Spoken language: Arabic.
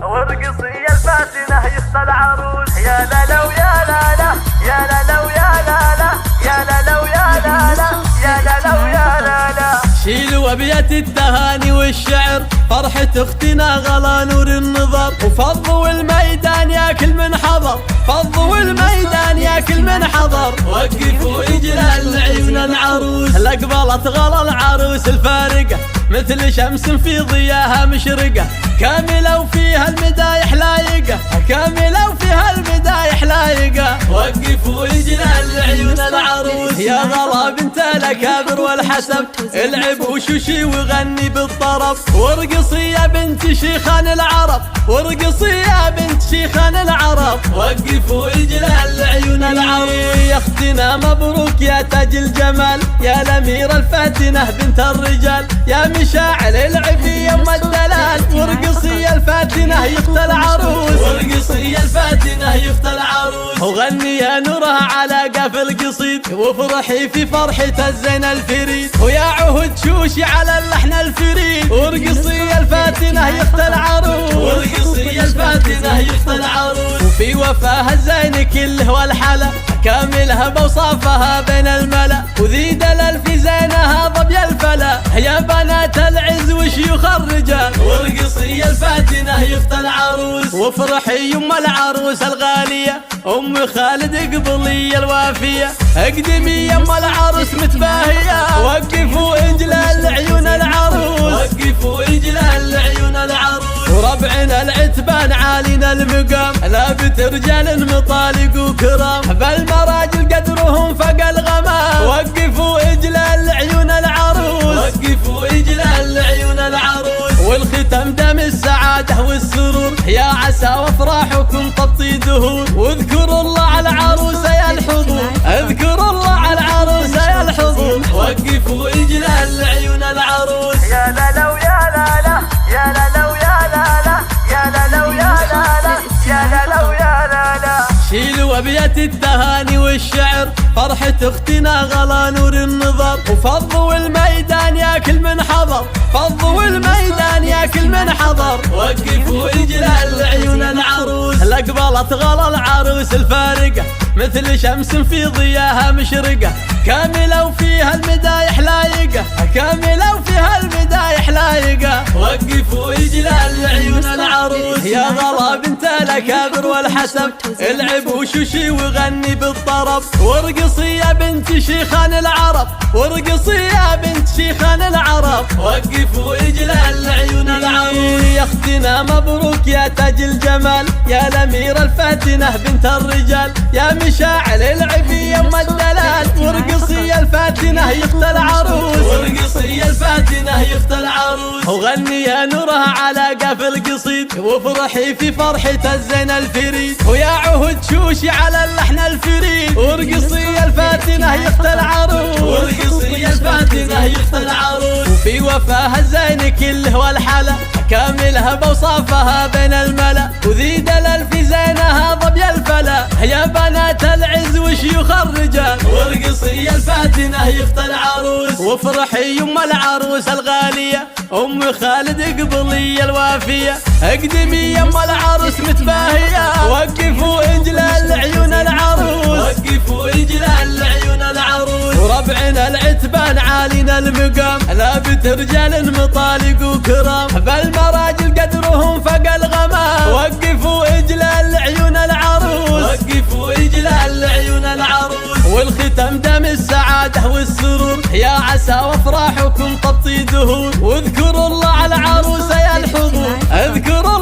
وارقصي الفاتنة يخت العروس. يا لا لو يا لا لا يا لا لو يا لا لا يا لا لو يا لا لا يا لا لو يا لا لا. شيلوا ابيات التهاني والشعر، فرحة اختنا غلا نور النظر. وفضوا الميدان يا كل من حضر، فضوا الميدان يا كل من حضر. وقفوا اجلال عيون العروس، لقبلت غلا العروس الفارقة مثل شمس في ضياها مشرقة. كاملة وفيها المدايح لايقة، كاملة وفيها المدايح لايقة. وقفوا اجلال عيون العروس يا غلا بنت الاكابر والحسب. العب وشوشي وغني بالطرب، وارقصي يا بنت شيخان العرب، وارقصي يا بنت شيخان العرب. وقفوا اجلال عيون العروس يا اختنا مبروك يا تاج الجمال، يا الاميرة الفاتنة بنت الرجال، يا مشاعل العبي يم الدلال. وارقصي الفاتنة يخت العروس، وارقصي الفاتنة يخت العروس. وغني يا نورها على قاف القصيد، وافرحي في فرحة الزين الفريد. ويا عهد شوشي على اللحن الفريد، وارقصي الفاتنة يخت العروس، وارقصي الفاتنة يخت العروس. وفي وفاها الزين كله والحلا، كاملها بوصافها بين الملا. وذي دلال في زينها ضبي الفلا، يا بنات العز وشيوخ الرجال. وارقصي الفاتنة يخت العروس، وافرحي يم العروس الغالية ام خالد اقبلي الوافية. اقدمي يم العروس متباهية، وقفوا اجلال عيون العروس، وقفوا اجلال عيون العروس. وربعنا العتبان عالينا المقام، لابت رجال مطالق وكرام. بالمراجل قدرهم فوق الغمام، وقفوا اجلال عيون العروس، وقفوا اجلال عيون العروس. والختم دم السعادة والسرور، يا عسى وافراحكم تبطي دهور. واذكروا الله على العروس يا الحضور، اذكروا الله على العروس يا الحضور. وقفوا اجلال عيون العروس. يا لا لو يا لا لا يا لا لو يا لا لا يا لا لو يا لا لا يا لا لو يا لا لا. شيلوا ابيات التهاني والشعر، فرحة اختنا غلا نور النظر. وفضوا الميدان يا كل من حضر، فضوا الميدان يا كل من حضر. وقفوا اجلال عيون العروس، لقبلت غلا العروس الفارقة مثل شمس في ضياها مشرقة. كاملة وفيها المدايح لايقة، كاملة وفيها المدايح لايقة. وقفوا اجلال عيون العروس يا غلا بنت الاكابر والحسب. العب وشوشي وغني بالطرب، وارقصي يا بنت شيخان العرب، وارقصي يا بنت شيخان العرب. وقفوا اجلال عيون العروس يا اختنا مبروك يا تاج الجمال، يا الاميرة الفاتنة بنت الرجال، يا مشاعل العبي يم الدلال. وارقصي الفاتنة يخت العروس، وارقصي الفاتنة يخت العروس. وغني يا نورها على قاف القصيد، وافرحي في فرحة الزين الفريد. ويا عهد شوشي على اللحن الفريد، وارقصي الفاتنة يخت العروس، وارقصي الفاتنة يخت العروس. وفي وفاها الزين كله والحلا، كاملها بوصافها بين الملا. وذي دلال في زينها ضبي الفلا، يا بنات العز وشيوخ الرجال. وارقصي الفاتنة يخت العروس، وافرحي يم العروس الغالية ام خالد اقبلي الوافية. اقدمي يم العروس متباهية، وقفوا اجلال عيون العروس، وقفوا اجلال عيون العروس. وربعنا العتبان عالينا المقام، لابت رجال مطالق وكرام. بالمراجل قدرهم فوق الغمام، وقفوا اجلال عيون العروس، وقفوا اجلال عيون العروس. والختم دم السعادة والسرور، يا عسى وافراحكم تبطي دهور. واذكروا الله على العروس يا الحضور، اذكروا